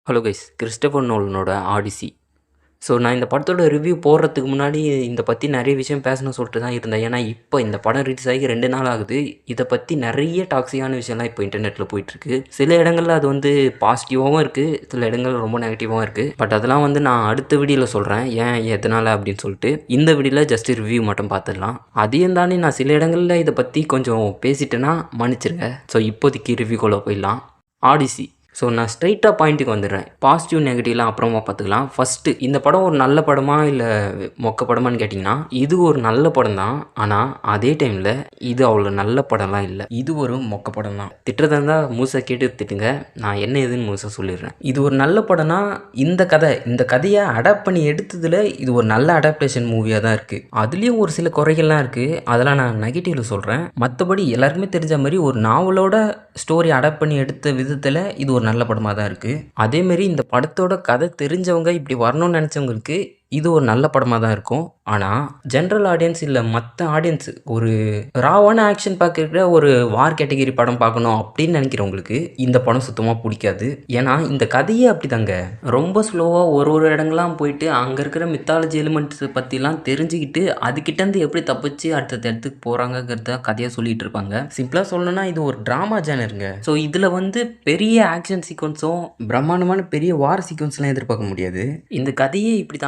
Hello guys, Christopher நோலனோட Odyssey. So நான் இந்த படத்தோட ரிவ்யூ போடுறதுக்கு முன்னாடி இதை பற்றி நிறைய விஷயம் பேசணும்னு சொல்லிட்டு தான் இருந்தேன். ஏன்னா இப்போ இந்த படம் ரிலீஸ் ஆகி 2 நாள் ஆகுது. இதை பற்றி நிறைய டாக்ஸிக்கான விஷயம்லாம் இப்போ இன்டர்நெட்டில் போயிட்டுருக்கு. சில இடங்களில் அது வந்து பாசிட்டிவாகவும் இருக்குது, சில இடங்கள் ரொம்ப நெகட்டிவாகவும் இருக்குது. பட் அதெல்லாம் வந்து நான் அடுத்த வீடியோவில் சொல்கிறேன் ஏன் எதனால் அப்படின்னு சொல்லிட்டு. இந்த வீடியோவில் ஜஸ்ட் ரிவ்யூ மட்டும் பார்த்துடலாம். அதையும் தாண்டி நான் சில இடங்களில் இதை பற்றி கொஞ்சம் பேசிட்டேன்னா மன்னிச்சிருங்க. ஸோ இப்போதைக்கு ரிவ்யூக்குள்ளே போயிடலாம். ஆடிசி. ஸோ நான் ஸ்ட்ரைட்டாக பாயிண்ட்டுக்கு வந்துடுறேன். பாசிட்டிவ் நெகட்டிவ்லாம் அப்புறமா பார்த்துக்கலாம். ஃபஸ்ட்டு இந்த படம் ஒரு நல்ல படமா இல்லை மொக்க படமான்னு கேட்டிங்கன்னா இது ஒரு நல்ல படம் தான். ஆனால் அதே டைமில் இது அவ்வளோ நல்ல படம்லாம் இல்லை. இது ஒரு மொக்க படம் தான். திட்டுறதா இருந்தால் மூசை கேட்டு திட்டுங்க, நான் என்ன எதுன்னு மூசை சொல்லிடுறேன். இது ஒரு நல்ல படம்னா இந்த கதையை அடாப்ட் பண்ணி எடுத்ததில் இது ஒரு நல்ல அடாப்டேஷன் மூவியாக தான் இருக்குது. அதுலேயும் ஒரு சில குறைகள்லாம் இருக்குது, அதெல்லாம் நான் நெகட்டிவில் சொல்கிறேன். மற்றபடி எல்லாருக்குமே தெரிஞ்ச மாதிரி ஒரு நாவலோட ஸ்டோரி அடாப்ட் பண்ணி எடுத்த விதத்தில் இது ஒரு நல்ல படமாக தான் இருக்குது. அதேமாரி இந்த படத்தோட கதை தெரிஞ்சவங்க, இப்படி வரணும்னு நினச்சவங்களுக்கு இது ஒரு நல்ல படமாக தான் இருக்கும். ஆனால் ஜென்ரல் ஆடியன்ஸ் இல்லை மற்ற ஆடியன்ஸ் ஒரு ராவான ஆக்ஷன் பார்க்குற ஒரு வார் கேட்டகிரி படம் பார்க்கணும் அப்படின்னு நினைக்கிறவங்களுக்கு இந்த படம் சுத்தமாக பிடிக்காது. ஏன்னா இந்த கதையே அப்படி தாங்க, ரொம்ப ஸ்லோவாக ஒரு இடங்கள்லாம் போயிட்டு அங்கே இருக்கிற மித்தாலஜி எலிமெண்ட்ஸ் பற்றிலாம் தெரிஞ்சுக்கிட்டு அதுக்கிட்டேருந்து எப்படி தப்பிச்சு அடுத்த இடத்துக்கு போகிறாங்கிறத கதையாக சொல்லிட்டு இருப்பாங்க. சிம்பிளாக சொல்லணும்னா இது ஒரு ட்ராமா ஜேனருங்க. ஸோ இதில் வந்து பெரிய ஆக்ஷன் சீக்வன்ஸும் பிரம்மாண்டமான பெரிய வார் சீக்வன்ஸ்லாம் எதிர்பார்க்க முடியாது. இந்த கதையே இப்படி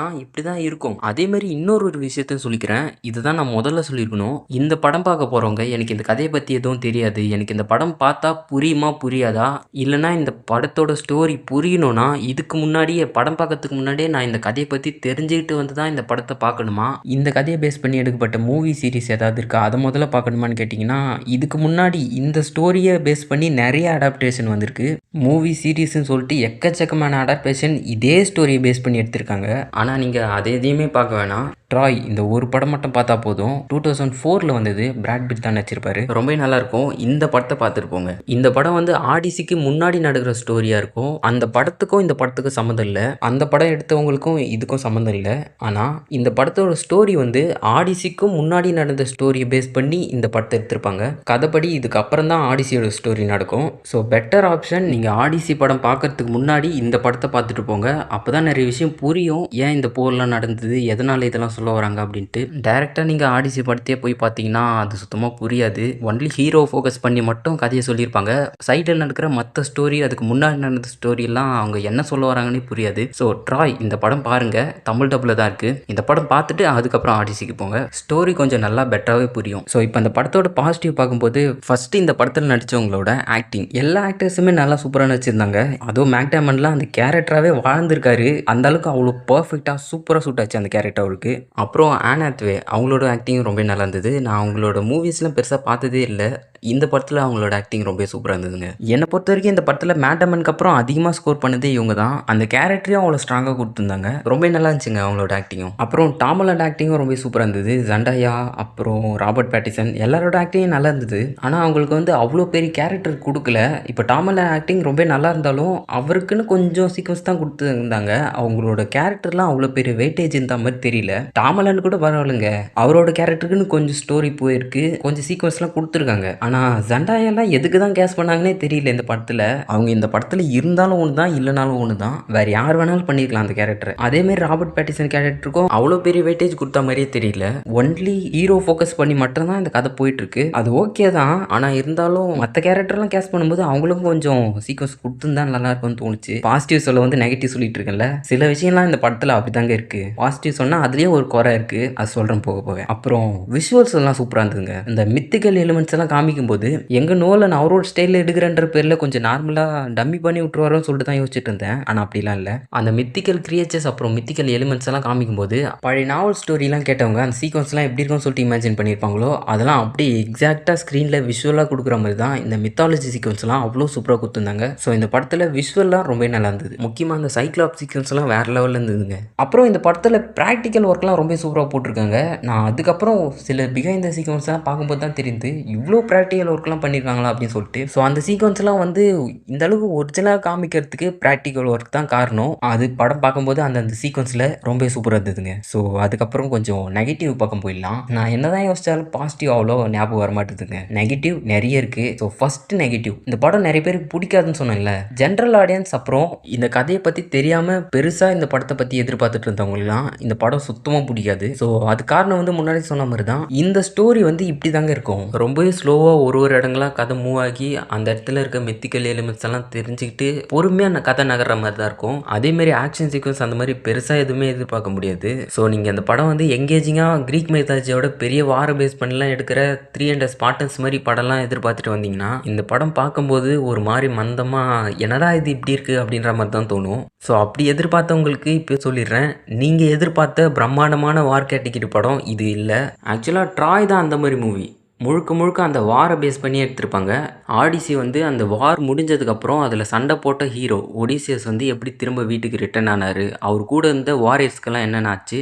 தான் இருக்கும். அதே மாதிரி இன்னொரு விஷயத்த சொல்லிக்கிறேன். இதுதான் நான் முதல்ல சொல்லியிருக்கணும். இந்த படம் பார்க்க போகிறவங்க எனக்கு இந்த கதையை பற்றி எதுவும் தெரியாது, எனக்கு இந்த படம் பார்த்தா புரியுமா புரியாதா, இல்லைனா இந்த படத்தோட ஸ்டோரி புரியணும்னா இதுக்கு முன்னாடியே படம் பார்க்கறதுக்கு முன்னாடியே நான் இந்த கதையை பற்றி தெரிஞ்சுக்கிட்டு வந்து தான் இந்த படத்தை பார்க்கணுமா, இந்த கதையை பேஸ் பண்ணி எடுக்கப்பட்ட மூவி சீரிஸ் ஏதாவது இருக்கா அதை முதல்ல பார்க்கணுமான்னு கேட்டிங்கன்னா இதுக்கு முன்னாடி இந்த ஸ்டோரியை பேஸ் பண்ணி நிறைய அடாப்டேஷன் வந்திருக்கு. மூவி சீரீஸ்ன்னு சொல்லிட்டு எக்கச்சக்கமான அடாப்டேஷன் இதே ஸ்டோரியை பேஸ் பண்ணி எடுத்திருக்காங்க. ஆனால் நீங்கள் அதை எதையுமே பார்க்க வேணாம். ட்ராய் இந்த ஒரு படம் மட்டும் பார்த்தா போதும். 2004 வந்தது, பிராட் பிட் தான் நடிச்சிருப்பாரு. ரொம்ப நல்லாயிருக்கும். இந்த படத்தை பார்த்துட்டு போங்க. இந்த படம் வந்து ஆடிசிக்கு முன்னாடி நடக்கிற ஸ்டோரியாக இருக்கும். அந்த படத்துக்கும் இந்த படத்துக்கும் சம்மந்தம் இல்லை, அந்த படம் எடுத்தவங்களுக்கும் இதுக்கும் சம்மந்தம் இல்லை. ஆனால் இந்த படத்தோட ஸ்டோரி வந்து ஆடிசிக்கும் முன்னாடி நடந்த ஸ்டோரியை பேஸ் பண்ணி இந்த படத்தை எடுத்திருப்பாங்க. கதைப்படி இதுக்கு அப்புறம் தான் ஆடிசியோட ஸ்டோரி நடக்கும். ஸோ பெட்டர் ஆப்ஷன் நீங்கள் ஆடிசி படம் பார்க்கறதுக்கு முன்னாடி இந்த படத்தை பார்த்துட்டு போங்க. அப்போ தான் நிறைய விஷயம் புரியும். ஏன் இந்த போர்லாம் நடந்தது, எதனால் இதெல்லாம் சொல்ல வராங்க அப்படின்ட்டு. டைரெக்டாக நீங்கள் ஆடிசி படத்தையே போய் பார்த்தீங்கன்னா அது சுத்தமாக புரியாது. ஒன்லி ஹீரோ ஃபோக்கஸ் பண்ணி மட்டும் கதையை சொல்லியிருப்பாங்க. சைடில் நடக்கிற மற்ற ஸ்டோரி, அதுக்கு முன்னாடி நடந்த ஸ்டோரியெல்லாம் அவங்க என்ன சொல்ல வராங்கன்னே புரியாது. ஸோ ட்ராய் இந்த படம் பாருங்கள், தமிழ் டப்பில் தான் இருக்குது. இந்த படம் பார்த்துட்டு அதுக்கப்புறம் ஆடிசிக்கு போங்க. ஸ்டோரி கொஞ்சம் நல்லா பெட்டராகவே புரியும். ஸோ இப்போ அந்த படத்தோட பாசிட்டிவ் பார்க்கும்போது ஃபஸ்ட்டு இந்த படத்தில் நடித்தவங்களோட ஆக்டிங், எல்லா ஆக்டர்ஸுமே நல்லா சூப்பராக நடிச்சிருந்தாங்க. அதுவும் மேக் டேமன்லாம் அந்த கேரக்டராகவே வாழ்ந்திருக்காரு. அந்த அளவுக்கு அவ்வளோ பர்ஃபெக்டாக சூப்பராக சூட் ஆச்சு அந்த கேரக்டர் அவருக்கு. அப்புறம் ஆன் ஹாத்வே அவங்களோட ஆக்டிங் ரொம்ப நல்லா இருந்தது. நான் அவங்களோட மூவிஸ்லாம் பெருசாக பார்த்ததே இல்லை. இந்த படத்தில் அவங்களோட ஆக்டிங் ரொம்ப சூப்பராக இருந்ததுங்க. என்னை பொறுத்த வரைக்கும் இந்த படத்தில் மேட் டேமனுக்கு அப்புறம் அதிகமாக ஸ்கோர் பண்ணதே இவங்க தான். அந்த கேரக்டரையும் அவ்வளோ ஸ்ட்ராங்காக கொடுத்துருந்தாங்க. ரொம்ப நல்லா இருந்துச்சுங்க அவங்களோட ஆக்டிங்கும். அப்புறம் டாம் ஹாலண்ட் ஆக்டிங்கும் ரொம்ப சூப்பராக இருந்தது. ஜண்டாயா, அப்புறம் ராபர்ட் பேட்டிசன் எல்லாரோட ஆக்டிங்கும் நல்லா இருந்தது. ஆனால் அவங்களுக்கு வந்து அவ்வளோ பெரிய கேரக்டர் கொடுக்கல. இப்போ டாம் ஹாலண்ட் ஆக்டிங் ரொம்ப நல்லா இருந்தாலும் அவருக்குன்னு கொஞ்சம் சீக்வன்ஸ் தான் கொடுத்துருந்தாங்க. அவங்களோட கேரக்டர்லாம் அவ்வளோ பெரிய வெயிட்டேஜ் இருந்த மாதிரி தெரியல. டாம் ஹாலண்ட் கூட பரவாயில்லைங்க, அவரோட கேரக்டருக்குன்னு கொஞ்சம் ஸ்டோரி போயிருக்கு, கொஞ்சம் சீக்வன்ஸ்லாம் கொடுத்துருக்காங்க. ஆனால் ஜண்டாயெல்லாம் எதுக்கு தான் கேஸ் பண்ணாங்கன்னே தெரியல இந்த படத்தில். அவங்க இந்த படத்தில் இருந்தாலும் ஒன்று தான், இல்லைனாலும் ஒன்று தான். வேறு யார் வேணாலும் பண்ணியிருக்கலாம் அந்த கேரக்டர். அதேமாரி ராபர்ட் பேட்டிசன் கேரக்டருக்கும் அவ்வளோ பெரிய வெயிட்டேஜ் கொடுத்த மாதிரியே தெரியல. ஒன்லி ஹீரோ ஃபோக்கஸ் பண்ணி மட்டும்தான் இந்த கதை போயிட்டுருக்கு. அது ஓகே தான், ஆனால் இருந்தாலும் மற்ற கேரக்டர்லாம் கேஸ் பண்ணும்போது அவங்களுக்கும் கொஞ்சம் சீக்வன்ஸ் கொடுத்துருந்தா நல்லா இருக்கும்னு தோணுச்சு. பாசிட்டிவ் சொல்ல வந்து நெகட்டிவ் சொல்லிட்டு இருக்கேன்ல, சில விஷயம்லாம் இந்த படத்தில் அப்படி தாங்க இருக்குது. பாசிட்டிவ் சொன்னால் அதுலேயே ஒரு குறை இருக்குது, அது சொல்கிறேன் போக போக. அப்புறம் விஷுவல்ஸ் எல்லாம் சூப்பராக இருந்ததுங்க. இந்த மித்திக்கல் எலிமெண்ட்ஸ் எல்லாம் காமிக்கும் போது எங்க நோலன் அவரோட ஸ்டைலில் எடுக்கிறன்ற பேரில் கொஞ்சம் நார்மலாக டம்மி பண்ணி விட்டுருவாரோன்னு சொல்லிட்டு தான் யோசிச்சுட்டு இருந்தேன். ஆனால் அப்படிலாம் இல்லை. அந்த மித்திக்கல் கிரியேச்சர்ஸ் அப்புறம் மித்திக்கல் எலிமெண்ட்ஸ் எல்லாம் காமிக்கும் போது பழைய நாவல் ஸ்டோரிலாம் கேட்டவங்க அந்த சீக்வன்ஸ்லாம் எப்படி இருக்கும்னு சொல்லிட்டு இமேஜின் பண்ணியிருப்பாங்களோ அதெல்லாம் அப்படி எக்ஸாக்டாக ஸ்க்ரீனில் விஷுவலாக கொடுக்குற மாதிரி தான் இந்த மித்தாலஜி சீக்வன்ஸ்லாம் அவ்வளோ சூப்பராக கொடுத்துருந்தாங்க. ஸோ இந்த படத்தில் விஷுவல்லாம் ரொம்ப நல்லா இருந்தது. முக்கியமாக அந்த சைக்ளாப் சீக்வன்ஸ்லாம் வேறு லெவலில் இருந்ததுங்க. அப்புறம் இந்த படத்தில் ப்ராக்டிக்கல் ஒர்க்லாம் ரொம்ப சூப்பராக போட்டிருக்காங்க. நான் அதுக்கப்புறம் சில பிஹைண்ட் த சீக்வன்ஸ்லாம் பார்க்கும்போது தான் தெரியுது இவ்வளோ ப்ராக்டிக்கல் ப்ராக்டிக்கல் ஒர்க்லாம் பண்ணியிருக்காங்களா அப்படின்னு சொல்லிட்டு. ஸோ அந்த சீக்வன்ஸ்லாம் வந்து இந்த அளவுக்கு ஒரிஜினலாக காமிக்கிறதுக்கு ப்ராக்டிக்கல் ஒர்க் தான் காரணம். அது படம் பார்க்கும்போது அந்த சீக்வன்ஸில் ரொம்ப சூப்பராக இருந்ததுங்க. ஸோ அதுக்கப்புறம் கொஞ்சம் நெகட்டிவ் பக்கம் போயிடலாம். நான் என்னதான் யோசிச்சாலும் பாசிட்டிவ் அவ்வளோ ஞாபகம் வர மாட்டேதுங்க. நெகட்டிவ் நிறைய இருக்கு. ஸோ ஃபர்ஸ்ட் நெகட்டிவ், இந்த படம் நிறைய பேருக்கு பிடிக்காதுன்னு சொன்னேன்ல. ஜென்ரல் ஆடியன்ஸ் அப்புறம் இந்த கதையை பற்றி தெரியாமல் பெருசாக இந்த படத்தை பற்றி எதிர்பார்த்துட்டு இருந்தவங்களுக்குலாம் இந்த படம் சுத்தமாக பிடிக்காது. ஸோ அது காரணம் வந்து முன்னாடி சொன்ன மாதிரி தான், இந்த ஸ்டோரி வந்து இப்படி தாங்க இருக்கும். ரொம்பவே ஸ்லோவாக ஒரு இடங்களா கதை மூவ் ஆகி அந்த இடத்துல இருக்க மெத்திக்கல் எலிமெண்ட்ஸ் எல்லாம் தெரிஞ்சுக்கிட்டு பொறுமையாக கதை நகர்ற மாதிரி தான் இருக்கும். அதேமாரி ஆக்ஷன் சீக்வன்ஸ் அந்த மாதிரி பெருசாக எதுவுமே எதிர்பார்க்க முடியாது. ஸோ நீங்கள் அந்த படம் வந்து எங்கேஜிங்காக க்ரீக் மைத்தாலஜியோட பெரிய வார பேஸ் பண்ணலாம் எடுக்கிற 300 ஸ்பார்டன்ஸ் மாதிரி படம்லாம் எதிர்பார்த்துட்டு வந்தீங்கன்னா இந்த படம் பார்க்கும்போது ஒரு மாதிரி மந்தமாக என்னடா இது இப்படி இருக்குது அப்படின்ற மாதிரி தான் தோணும். ஸோ அப்படி எதிர்பார்த்தவங்களுக்கு இப்போ சொல்லிடுறேன், நீங்கள் எதிர்பார்த்த பிரம்மாண்டமான வார் கேட்டகிரி படம் இது இல்லை. ஆக்சுவலாக ட்ராய் தான் அந்த மாதிரி மூவி. முழுக்க முழுக்க அந்த வாரை பேஸ் பண்ணி எடுத்திருப்பாங்க. ஆடிசி வந்து அந்த வார் முடிஞ்சதுக்கப்புறம் அதில் சண்டை போட்ட ஹீரோ ஒடிசியஸ் வந்து எப்படி திரும்ப வீட்டுக்கு ரிட்டர்ன் ஆனார், அவர் கூட இருந்த வாரியர்ஸ்க்கெல்லாம் என்னென்ன ஆச்சு,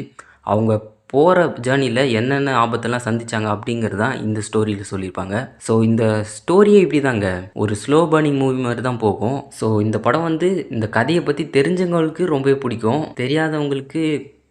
அவங்க போகிற ஜேர்னியில் என்னென்ன ஆபத்தெல்லாம் சந்திச்சாங்க அப்படிங்கிறது தான் இந்த ஸ்டோரியில் சொல்லியிருப்பாங்க. ஸோ இந்த ஸ்டோரியே இப்படி தாங்க ஒரு ஸ்லோ பர்னிங் மூவி மாதிரி தான் போகும். ஸோ இந்த படம் வந்து இந்த கதையை பற்றி தெரிஞ்சவங்களுக்கு ரொம்பவே பிடிக்கும், தெரியாதவங்களுக்கு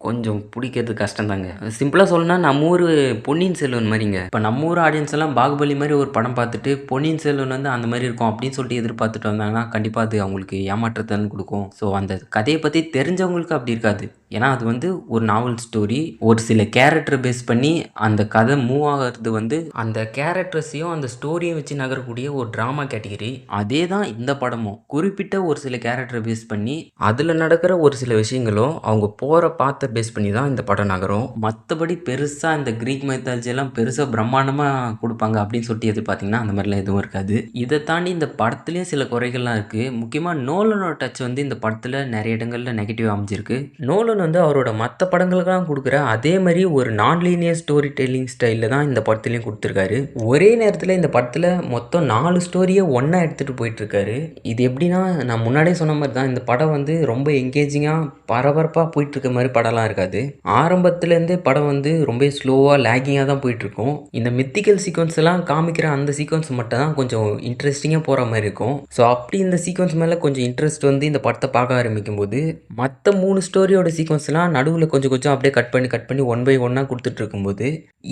கொஞ்சம் பிடிக்கிறது கஷ்டம் தாங்க. சிம்பிளாக சொல்லணும்னா நம்ம ஊர் பொன்னியின் செல்வன் மாதிரிங்க. இப்போ நம்ம ஊர் ஆடியன்ஸ் எல்லாம் பாகுபலி மாதிரி ஒரு படம் பார்த்துட்டு பொன்னியின் செல்வன் வந்து அந்த மாதிரி இருக்கும் அப்படின்னு சொல்லிட்டு எதிர்பார்த்துட்டு வந்தாங்கன்னா கண்டிப்பாக அது அவங்களுக்கு ஏமாற்றத்தை கொடுக்கும். ஸோ அந்த கதையை பற்றி தெரிஞ்சவங்களுக்கு அப்படி இருக்காது. ஏன்னா அது வந்து ஒரு நாவல் ஸ்டோரி, ஒரு சில கேரக்டர் பேஸ் பண்ணி அந்த கதை மூவ் ஆகிறது வந்து அந்த கேரக்டர்ஸையும் அந்த ஸ்டோரியும் வச்சு நகரக்கூடிய ஒரு ட்ராமா கேட்டகிரி. அதே தான் இந்த படமும் குறிப்பிட்ட ஒரு சில கேரக்டர் பேஸ் பண்ணி அதில் நடக்கிற ஒரு சில விஷயங்களும் அவங்க போகிற பார்த்த பேஸ் பண்ணி தான் இந்த படம் நகரும். மற்றபடி பெருசாக இந்த க்ரீக் மைத்தாலஜி எல்லாம் பெருசாக பிரம்மாண்டமாக கொடுப்பாங்க அப்படின்னு சொல்லிட்டு எதிர்பார்த்தீங்கன்னா அந்த மாதிரிலாம் எதுவும் இருக்காது. இதை தாண்டி இந்த படத்துலேயும் சில குறைகள்லாம் இருக்குது. முக்கியமாக நோலனோட டச் வந்து இந்த படத்தில் நிறைய இடங்களில் நெகட்டிவ் அமைஞ்சிருக்கு. நோலன் வந்து அவரோட மற்ற படங்களுக்கெல்லாம் கொடுக்குற அதே மாதிரி ஒரு நான் லீனியர் ஸ்டோரி டெல்லிங் ஸ்டைலில் தான் இந்த படத்துலையும் கொடுத்துருக்காரு. ஒரே நேரத்தில் இந்த படத்தில் மொத்தம் 4 ஸ்டோரியை ஒன்றா எடுத்துகிட்டு போயிட்டுருக்காரு. இது எப்படின்னா நான் முன்னாடியே சொன்ன மாதிரி தான் இந்த படம் வந்து ரொம்ப என்கேஜிங்காக பரபரப்பாக போயிட்டுருக்க மாதிரி படம்லாம் இருக்காது. ஆரம்பத்துலேருந்தே படம் வந்து ரொம்ப ஸ்லோவாக லேகிங்காக தான் போயிட்டுருக்கும். இந்த மித்திக்கல் சீக்வன்ஸ் எல்லாம் காமிக்கிற அந்த சீக்வன்ஸ் மட்டும் தான் கொஞ்சம் இன்ட்ரெஸ்டிங்காக போகிற மாதிரி இருக்கும். ஸோ அப்படி இந்த சீக்வன்ஸ் மேலே கொஞ்சம் இன்ட்ரெஸ்ட் வந்து இந்த படத்தை பார்க்க ஆரம்பிக்கும் போது மற்ற 3 ஸ்டோரியோட சீக்வன்ஸ்லாம் நடுவில் கொஞ்சம் கொஞ்சம் அப்படியே கட் பண்ணி ஒன் பை ஒன்னாக கொடுத்துட்டு இருக்கும்போது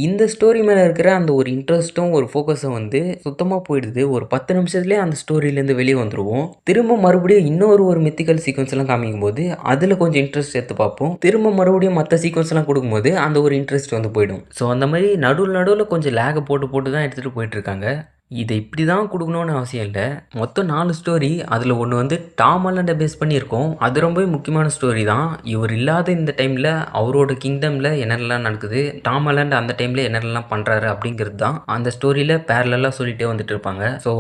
இந்த ஸ்டோரி மேலே இருக்கிற அந்த ஒரு இன்ட்ரெஸ்ட்டும் ஒரு ஃபோக்கஸும் வந்து சுத்தமாக போயிடுது. ஒரு 10 நிமிஷத்துலேயே அந்த ஸ்டோரியிலேருந்து வெளியே வந்துடுவோம். திரும்ப மறுபடியும் இன்னொரு மித்திக்கல் சீக்வன்ஸ் எல்லாம் காமிக்கும் போது அதில் கொஞ்சம் இன்ட்ரெஸ்ட் எடுத்து பார்ப்போம். திரும்ப மறுபடியும் மற்ற சீக்வன்ஸ்லாம் கொடுக்கும்போது அந்த ஒரு இன்ட்ரெஸ்ட் வந்து போயிடும். ஸோ அந்த மாதிரி நடுவில் கொஞ்சம் லேகை போட்டு தான் எடுத்துகிட்டு போயிட்டுருக்காங்க. இதை இப்படி தான் கொடுக்கணும்னு அவசியம் இல்லை. மொத்தம் 4 ஸ்டோரி, அதில் ஒன்று வந்து டாம் ஹாலண்டை பேஸ் பண்ணியிருக்கோம். அது ரொம்பவே முக்கியமான ஸ்டோரி தான். இவர் இல்லாத இந்த டைமில் அவரோட கிங்டமில் என்னென்னலாம் நடக்குது, டாம் ஹாலண்ட் அந்த டைமில் என்னென்னலாம் பண்ணுறாரு அப்படிங்கிறது தான் அந்த ஸ்டோரியில் பேரலாக சொல்லிகிட்டே வந்துட்டு இருப்பாங்க. ஸோ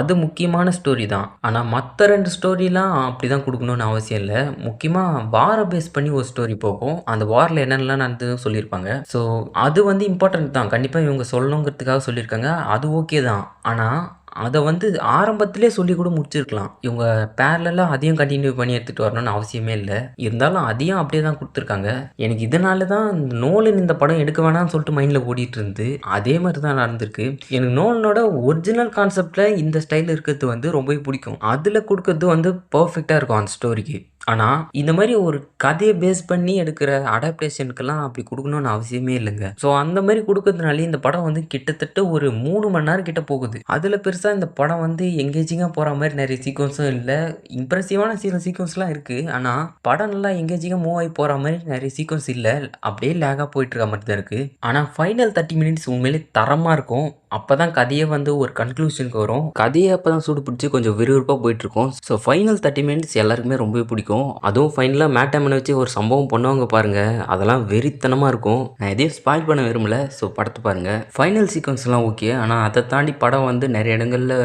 அது முக்கியமான ஸ்டோரி தான். ஆனால் மற்ற 2 ஸ்டோரிலாம் அப்படி தான் கொடுக்கணும்னு அவசியம் இல்லை. முக்கியமாக வாரை பேஸ் பண்ணி ஒரு ஸ்டோரி போகும். அந்த வாரில் என்னென்னலாம் நடந்ததுன்னு சொல்லியிருப்பாங்க. ஸோ அது வந்து இம்பார்ட்டன்ட் தான். கண்டிப்பாக இவங்க சொல்லணுங்கிறதுக்காக சொல்லியிருக்காங்க. அது ஓகே தான். ஆனால் அதை வந்து ஆரம்பத்திலே சொல்லி கூட முடிச்சிருக்கலாம். இவங்க பேரலாக அதையும் கண்டினியூ பண்ணி எடுத்துகிட்டு வரணும்னு அவசியமே இல்லை. இருந்தாலும் அதையும் அப்படியே தான் கொடுத்துருக்காங்க. எனக்கு இதனால தான் நோலன் இந்த படம் எடுக்க வேணாம்னு சொல்லிட்டு மைண்டில் ஓடிட்டு இருந்து அதே மாதிரி தான் நடந்திருக்கு. எனக்கு நோலனோட ஒரிஜினல் கான்செப்டில் இந்த ஸ்டைல் இருக்கிறது வந்து ரொம்பவே பிடிக்கும். அதில் கொடுக்கறது வந்து பர்ஃபெக்டாக இருக்கும் அந்த ஸ்டோரிக்கு. ஆனால் இந்த மாதிரி ஒரு கதையை பேஸ் பண்ணி எடுக்கிற அடாப்டேஷனுக்கெல்லாம் அப்படி கொடுக்கணும்னு அவசியமே இல்லைங்க. ஸோ அந்த மாதிரி கொடுக்கறதுனாலே இந்த படம் வந்து கிட்டத்தட்ட ஒரு 3 மணி நேரம் கிட்ட போகுது. அதில் பெருசாக இந்த படம் வந்து எங்கேஜிங்காக போகிற மாதிரி நிறைய சீக்வன்ஸும் இல்லை. இம்ப்ரெசிவான சில சீக்வன்ஸ்லாம் இருக்குது. ஆனால் படம் நல்லா எங்கேஜிங்காக மூவ் ஆகி போகிற மாதிரி நிறைய சீக்வன்ஸ் இல்லை. அப்படியே லேகாக போயிட்டு இருக்க மாதிரி தான் இருக்குது. ஆனால் ஃபைனல் 30 மினிட்ஸ் உண்மையிலே தரமாக இருக்கும். அப்போ தான் கதையை வந்து ஒரு கன்க்ளூஷனுக்கு வரும். கதையை அப்போ தான் சூடு பிடிச்சி கொஞ்சம் விறுவிறுப்பாக போயிட்டுருக்கும். ஸோ ஃபைனல் 30 மினிட்ஸ் எல்லாருக்குமே ரொம்பவே பிடிக்கும். அதுவும் ஃபைனலாக மேட்டமனை வச்சு ஒரு சம்பவம் பண்ணுவாங்க பாருங்கள், அதெல்லாம் வெறித்தனமாக இருக்கும். நான் எதையும் ஸ்பாயில் பண்ண விரும்பல. ஸோ படத்தை பாருங்கள். ஃபைனல் சீக்வன்ஸ்லாம் ஓகே. ஆனால் அதை தாண்டி படம் வந்து நிறைய இடங்களில்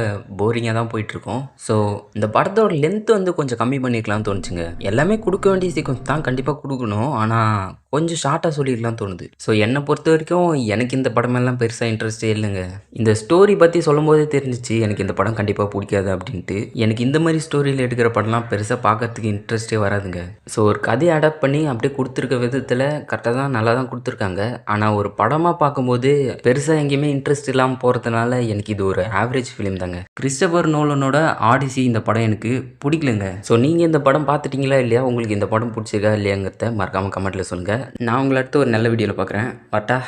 போரிங்காக தான் போயிட்டுருக்கும். ஸோ இந்த படத்தோட லென்த் வந்து கொஞ்சம் கம்மி பண்ணிக்கலாம்னு தோணுச்சுங்க. எல்லாமே கொடுக்க வேண்டிய சீக்வன்ஸ் தான் கண்டிப்பாக கொடுக்கணும். ஆனால் கொஞ்சம் ஷார்ட்டாக சொல்லிடலாம் தோணுது. ஸோ என்னை பொறுத்த வரைக்கும் எனக்கு இந்த படமெல்லாம் பெருசாக இன்ட்ரெஸ்ட்டே இல்லைங்க. இந்த ஸ்டோரி பற்றி சொல்லும்போதே தெரிஞ்சிச்சு எனக்கு இந்த படம் கண்டிப்பாக பிடிக்காது அப்படின்ட்டு. எனக்கு இந்த மாதிரி ஸ்டோரியில் எடுக்கிற படம்லாம் பெருசாக பார்க்கறதுக்கு இன்ட்ரெஸ்ட்டே வராதுங்க. ஸோ ஒரு கதையை அடாப்ட் பண்ணி அப்படியே கொடுத்துருக்க விதத்தில் கரெக்டாக தான் நல்லா தான் கொடுத்துருக்காங்க. ஆனால் ஒரு படமாக பார்க்கும்போது பெருசாக எங்கேயுமே இன்ட்ரெஸ்ட் இல்லாமல் போகிறதுனால எனக்கு இது ஒரு ஆவரேஜ் ஃபிலிம் தாங்க. கிறிஸ்டோபர் நோலனோட ஆடிசி இந்த படம் எனக்கு பிடிக்கலங்க. ஸோ நீங்கள் இந்த படம் பார்த்துட்டீங்களா இல்லையா? உங்களுக்கு இந்த படம் பிடிச்சிருக்கா இல்லையாங்கிறத மறக்காமல் கமெண்ட்டில் சொல்லுங்கள். நான் உங்களை அடுத்து ஒரு நல்ல வீடியோவில் பார்க்குறேன். வரட்டா?